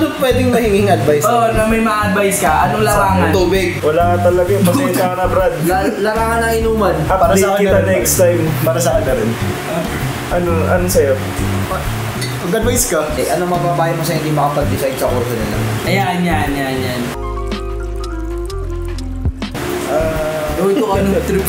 ano pwedeng mahinging advice? Oo, na may ma-advise ka. Anong larangan? Tubig. Wala talaga yung pasensya ka na, Brad. Larangan ng inuman. Para sa akin Update kita na rin. next time. Para sa akin na rin. Ano sa'yo? Mag-advise ka. Ano mababayo mo sa hindi makapag-decide sa kurso nila? Ayan. Ito ka ng trip.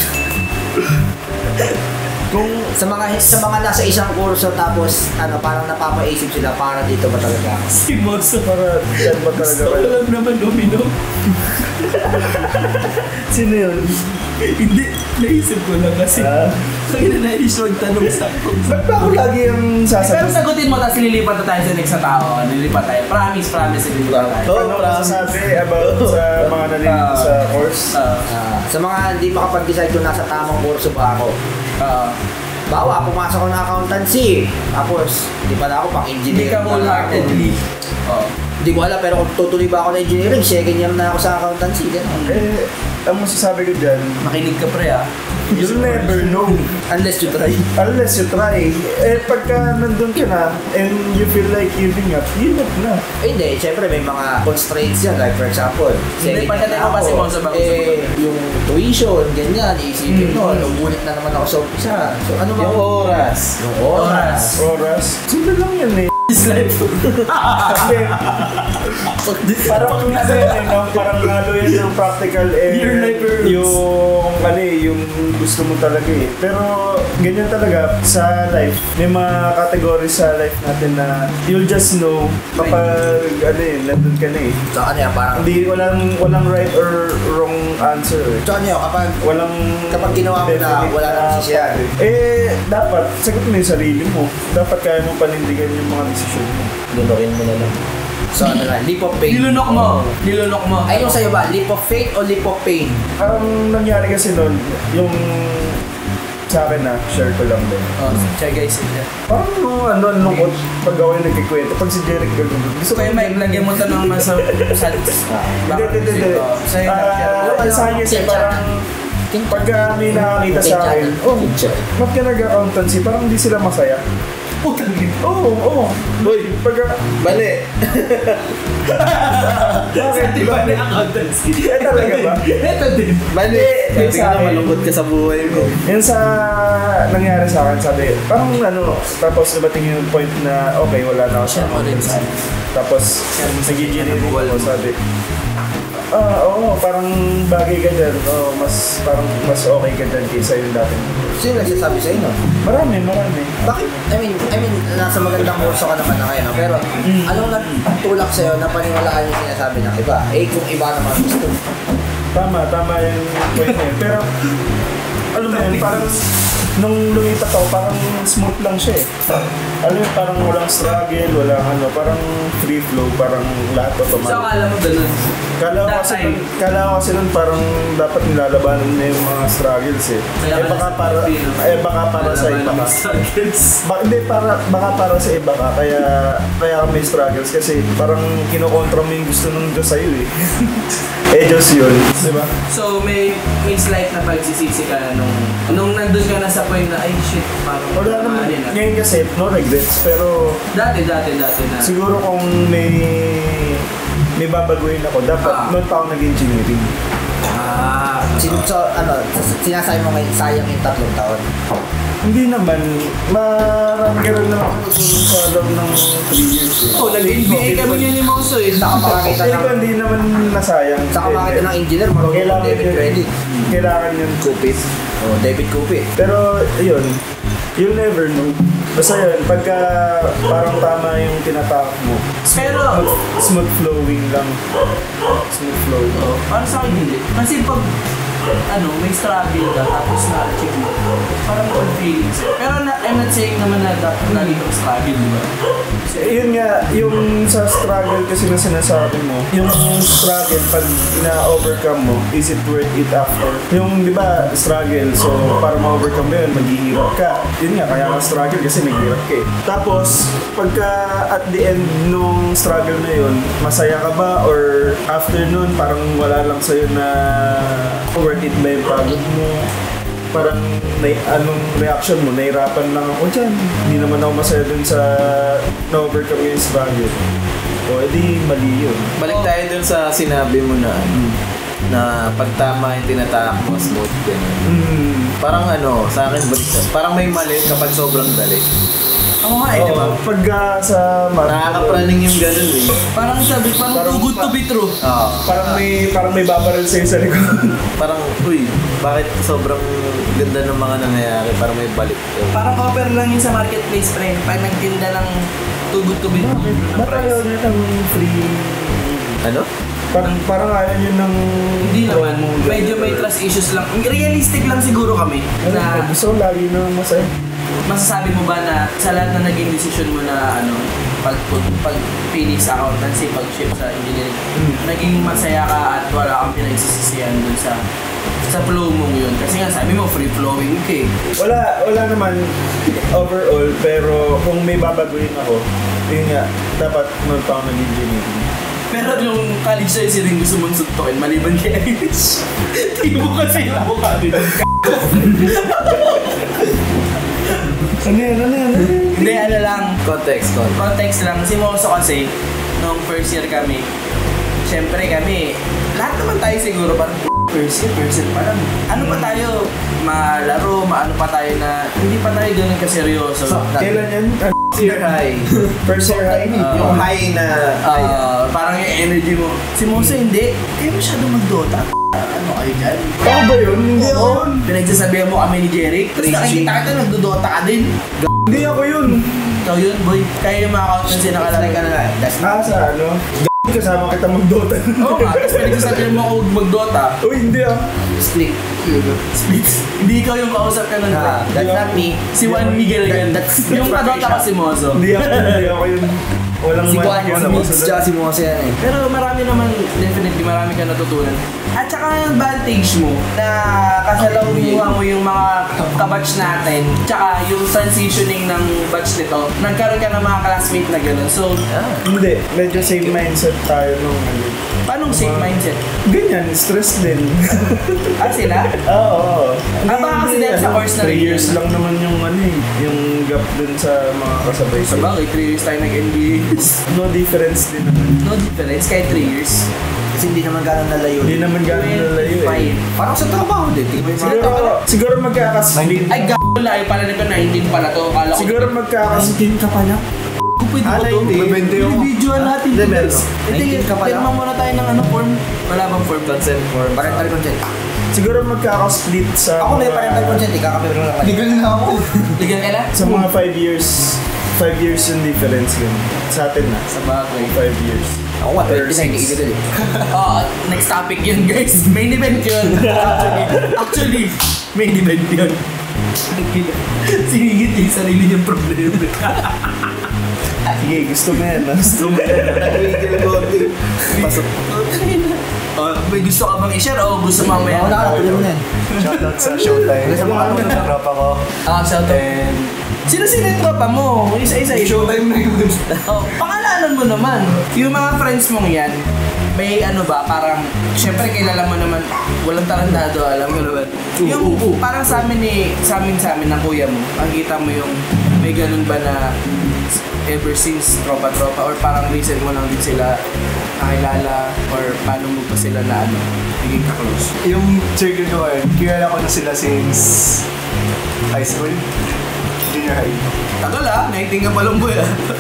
Kung sa mga nasa isang kurso tapos parang napapaisip sila para dito ba talaga? Si Moso. Para dyan ba talaga Gusto ko kayo? lang naman uminom. Sino yun? Hindi, naisip ko lang kasi. Kaya naisip magtanong sa kung Ba't ba ako lagi yung pero sasagot? sagutin mo, tapos lilipat na tayo sa next na tao. Lilipat tayo. Promise, lilipat tayo. Ano masasabi about sa mga nalilito sa course? Sa mga hindi makapag-decide kung nasa tamang kurso ba ako. Bawa, pumasok ako ng accountancy. Tapos, hindi pala ako pang Hindi engineering. ka wholeheartedly. Hindi ko alam, pero kung tutuloy ba ako ng engineering, second year na ako sa accountancy. Ganun. Ang masasabi ko dyan, Makinig ka pre you'll never know Unless you try. unless you try. Pagka nandun ka na and you feel like giving up, give up na. Hindi, syempre may mga constraints yan. Like for example, Hindi, pagdating mo kasi mo sa bago yung tuition, ganyan, iisipin mo, umunit na naman ako sa umpisa. So ano ba? Yung oras. Yung oras. Oras. Simple lang yan eh. This life. Kasi, parang ano yan no? Parang halo yan yung practical Your life hurts. yung gusto mo talaga eh. Pero ganyan talaga sa life. May mga categories sa life natin na you'll just know kapag nandun ka na eh. So ano yan, parang Hindi, walang right or wrong answer eh. so ano yan, kapag ginawa mo na, wala nang sisiyan. Dapat, sagot mo yung sarili mo. Dapat kaya mo panindigan yung mga desisyon mo. Lunukin mo na lang. So ano na, leap of faith. Nilunok mo. Ay, yung sa'yo ba, leap of faith o leap of pain? Ang nangyari kasi nun, yung sa akin na, share ko lang din. Siya guys. Parang lungkot pag ako yung nagkikwento. Pag si Jeric gano'n. Gusto Kaya may lagyan mo tanong naman sa Hindi. Sa'yo Sa akin kasi parang pagka may nakakita sa akin, ba't ka nag-accountancy? Parang hindi sila masaya. Oo. Uy, Pagka, bali. bakit? Diba na accountancy? Talaga ba? Ito din. Bali. Yung Sabi sa ka na akin. malungkot ka sa buhay mo. Yan sa nangyari sa akin, sabi, parang tapos nabating yung point na, okay, wala na ako sa accountancy. Tapos, nag-engineering ako, sabi, oo, parang bagay ka dyan. Parang mas okay ka dyan kaysa yung dati. Sino nagsasabi sa'yo, no? Marami. Bakit? I mean, nasa magandang kurso ka naman na ngayon, no? Pero anong nagtulak sa'yo na paniwalaan yung sinasabi ng iba? Kung iba naman gusto. Tama yung point na yun. Pero, alam mo yun, parang nung lumipat ako, parang smooth lang siya eh. Alam mo, parang walang struggle, parang free flow, parang lahat So automatic. akala mo ganun. Kala ko kasi nun parang dapat nilalabanan na yung mga struggles eh. Baka para sa iba ka. Baka para sa iba ka, kaya may struggles kasi parang kinokontra mo yung gusto ng Diyos sa'yo eh. Diyos yun, di ba? So may slight na pagsisisi ka nung nandun ka na sa point na ay shit, parang Wala naman, ngayon kasi no regrets, pero dati na. siguro kung may babaguhin ako, dapat noon pa ako nag-engineering. Sinasabi mo ngayon, sayang yung 3 taon. Hindi naman, marami ka rin naman tutulong sa loob ng 3 years eh. Nag-NBA kami niya ni Moso eh. Saka makakita Ito hindi naman nasayang. Saka makakita ng engineer, marunong Kailangan debit yun. credit. Kailangan yun. Kupit. Debit kupit. Pero yun, you'll never know. Basta yun, pagka parang tama yung tinatakot mo, Pero smooth flowing lang. Smooth flowing. para sa akin hindi. Kasi pag may struggle ka tapos na-achieve mo, parang good feelings. Pero I'm not saying naman na dapat lagi kang struggle, di ba? Yun nga, yung sa struggle kasi na sinasabi mo, yung struggle, pag na-overcome mo, is it worth it after? Yung, di ba, struggle, so para ma-overcome mo yun, maghihirap ka. Yun nga, kaya ka struggle kasi naghihirap ka eh. Tapos, pagka at the end nung struggle na yun, masaya ka ba? Or after nun, parang wala lang sa'yo na worth it ba yung pagod mo? Parang anong reaction mo? Nahirapan lang ako dyan. Hindi naman ako masaya dun sa na-overcome yung struggle. O, edi mali yun. Balik tayo dun sa sinabi mo na na pag tama yung tinatak mo, smooth, gano'n. Parang sa akin, parang may mali kapag sobrang dali. Oo nga eh, di ba? Pag sa Nakakapraning yung gano'n eh. Parang sabi, parang too good to be true. Oo. parang may babaril sa'yo sa likod. Parang, bakit sobrang ganda ng mga nangyayari? Parang may balik. Parang offer lang yun sa marketplace, pre. Pag nagtinda ng too good to be true na Ba't ayaw price. niya ng free? Ano? Parang ayaw niyo ng... Hindi naman. Medyo may trust issues lang. Realistic lang siguro kami na Gusto ko lagi na masaya. masasabi mo ba na sa lahat na naging decision mo na pagpili sa accountancy, pag-shift sa engineering, naging masaya ka at wala kang pinagsisisihan dun sa flow mo yun? Kasi nga sabi mo, free-flowing ka eh. Wala naman overall, pero kung may babaguhin ako, yun nga, dapat noon pa ako nag-engineering. Pero yung college na yun, sino gusto mong suntukin maliban kay Irish? Hindi mo kasi yung mukha din. Ano yan? Hindi, lang. Context. Context lang. Si Moso kasi, nung first year kami, syempre kami, lahat naman tayo siguro parang first year pa lang. Ano pa tayo? Malaro, ano pa tayo na, hindi pa tayo ganun kaseryoso. Kailan yan? First year high. First year high? Yung high na... Parang yung energy mo. Si Moso hindi. Kaya masyado mag-Dota. Ano kayo dyan? Ako ba yun? Hindi ako yun. Pinagsasabihan mo kami ni Jeric. Tapos nakikita kita, nagdo-Dota ka din. Hindi ako yun. Ikaw yun, boy. Kaya yung mga accountancy nakalagay ka na lang. Sa ano? Kasama kita mag-Dota. Oo nga, tapos pinagsasabihan mo ako mag-Dota. Uy, hindi ah. Split. Split. Hindi ikaw yung kausap ka nun. That's not me. Si Juan Miguel yan. Yung ka-Dota ka si Mozo. Hindi ako yun. Walang Si Juan, wala si Mix, masunod. tsaka si Mose yan eh. Pero marami naman, definitely marami ka natutunan. At saka yung advantage mo na kasalawuhan mo yung mga kabatch natin, tsaka yung transitioning ng batch nito, nagkaroon ka ng mga classmate na gano'n. So, Hindi, medyo same mindset tayo nung ano. paano safe mindset? Ganyan, stress din. Sila? Oo. Baka kasi dahil sa course na 3 rin years yun. lang naman yung yung gap dun sa mga kasabay. Sa bagay, 3 years tayo nag-NBA. No difference din naman. No difference, kahit 3 years. Kasi hindi naman gano'n nalayo. Hindi naman gano'n nalayo eh. Parang sa trabaho din. Tingnan mo yung Siguro magkakasplit. Ay, layo pala nito, 19 pala to. Kala ko, Siguro magkakasplit ka pala. pwede ba to? 19. Videoan natin. Hindi, meron. Hindi ka pala. Pirma muna tayo ng form. Wala bang form? Consent form. parental consent. Siguro magkakasplit sa Ako may parental consent, ikakapir lang naman. Legal na ako. Legal ka na? sa mga 5 years. 5 years yung difference yun. Sa atin na. Sa bagay. 5 years. Ako nga, 29, illegal eh. Next topic yun, guys. Main event yun. Actually, main event yun. Sinigit yung sarili niyang problema. Sige, gusto mo yan. Gusto mo yan. Nag-wiggle bonding. Pasok. May gusto ka bang i-share o gusto mamaya? Ako nakakatuloy mo na yan. Shoutout sa Showtime. Wala sa mga ano na. Tropa ko. Shout out. Sino-sino yung tropa mo? Isa-isa yun. Showtime na yun. Pangalanan mo naman. Yung mga friends mong yan, may ano ba, parang, syempre kilala mo naman, walang tarantado, alam mo naman. Yung parang sa amin ng kuya mo, makikita mo yung may ganun ba na ever since tropa-tropa or parang recent mo lang din sila nakilala or paano mo pa sila na naging ka-close? Yung circle ko ngayon, kilala ko na sila since high school. Junior high. Tagal naiting ka pa lang boy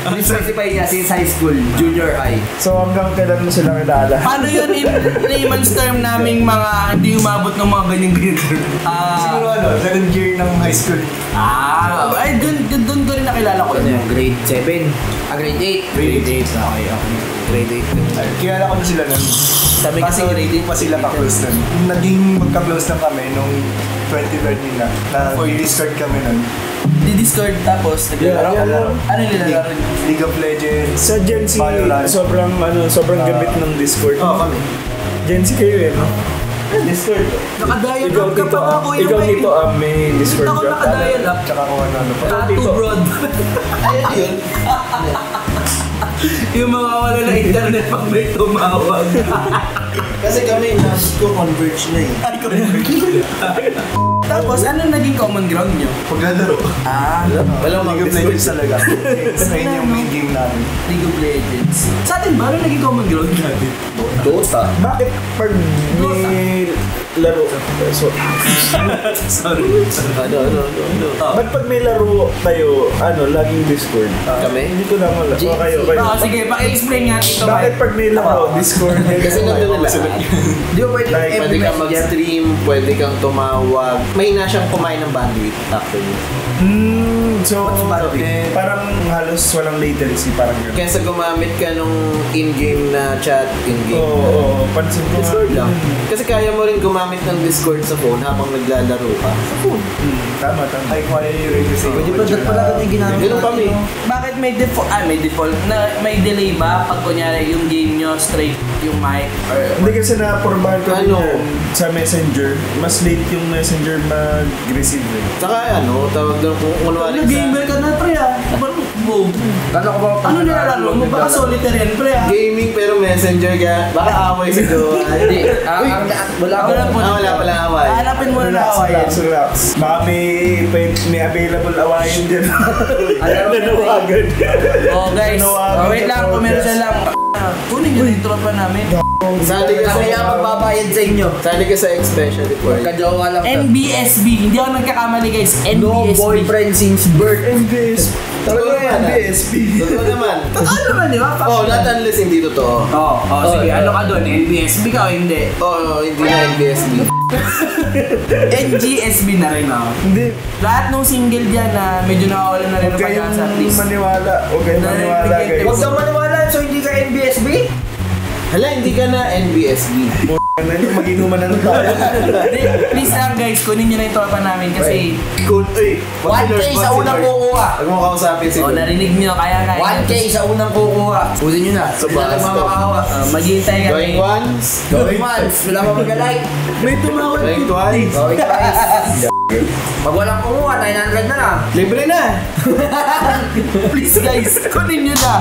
Hindi specify niya since high school, junior high. So hanggang kailan mo sila kilala? Paano yun in layman's term naming mga hindi umabot ng mga ganyan-ganyan? Siguro second year ng high school. Ay, dun ko rin nakilala ko. Ano yung grade 7? Grade 8? Grade 8, okay. Grade 8. Kilala ko na sila nun. Sabi kasi Kaso grade hindi 8 pa sila ka-close nun. Naging magka-close na kami nung 2013 na. Discord kami nun. Di-discord tapos naglalaro. Ano yung nilalaro niyo? League of Legends. Sa Gen Z, Valorant. sobrang gamit ng Discord. Kami. Gen Z kayo eh, no? Discord. Nakadial Ikaw up ka dito, pa nga kuya. ikaw dito, may Discord Ako ka. nakadial up. Tsaka kung ano pa. Tattoo broad. Ayun yun. Yung mga wala na internet pag may tumawag. Kasi kami, last ko converge na eh. Ay, correct. Tapos, ano naging common ground nyo? Paglalaro. Walang League of Legends talaga. Ayun yung main game namin. League of Legends. Sa atin ba, ano naging common ground natin? Dota. Bakit pag may laro, Sorry. Ano. ba't pag may laro kayo, laging Discord? Kami? Hindi ko lang wala. O kayo. Sige, paki-explain nga ito. Bakit pag may laro, Discord? Kasi nandun na lahat. Di ba pwede Like, Pwede kang mag-stream, pwede kang tumawag. May na siyang kumain ng bandwidth actually. So, parang halos walang latency, parang gano'n. Kaysa gumamit ka nung in-game na chat, in-game Oo, pansin ko. Discord lang. Kasi kaya mo rin gumamit ng Discord sa phone habang naglalaro ka. Sa phone. Tama. Like, why are you kasi? Pwede pa dyan pala ito yung ginamit. Ganun kami. Bakit may default, may delay ba pag kunyari yung game nyo straight yung mic? Hindi kasi na-approbahan ko rin Ano? yan sa Messenger. Mas late yung Messenger mag-receive. Saka tawag doon kung kunwari Gamer ka na, pre ah. Boom. Gano'n ko ba? Ano nilalaro mo? Baka solitaire yan, pre ah. gaming pero messenger ka, baka away si Joa. Hindi. Wala ko. Wala palang away. Hanapin mo na awayan. Relax. Baka may available awayan dyan. Ano? Nanawagan. Oh guys, wait lang, commercial lang. Kunin nyo na yung tropa namin. Sali ka Kami lang magbabayad sa inyo. Sali ka sa Special Report. Kajowa lang. NBSB, hindi ako nagkakamali guys. No NBSB. boyfriend since birth. MBS. Talaga yung MBSP. Totoo naman. Totoo naman, di ba? Not unless hindi totoo. Sige, ano ka doon? NBSB ka o hindi? Hindi na NBSB. NGSB na rin ako. Hindi. Lahat ng single dyan na medyo nakawala na rin Huwag ng kayong pag-asa at least. maniwala. Huwag kayong maniwala, guys. Huwag kang maniwala, so hindi ka NBSB? Hala, hindi ka na NBSB. Ano yung mag-inuman na ng tayo? Please lang guys, kunin nyo na yung tropa namin kasi 1K sa unang kukuha. Huwag mo kausapin si narinig nyo, kaya 1K sa unang kukuha. Usin nyo na. Huwag na nagmamakawa. maghihintay kami. Going once, Going once. Wala pa mag-like. May tumawag going twice. Going twice. Pag walang kumuha, 900 na lang. Libre na! Please guys, kunin nyo na.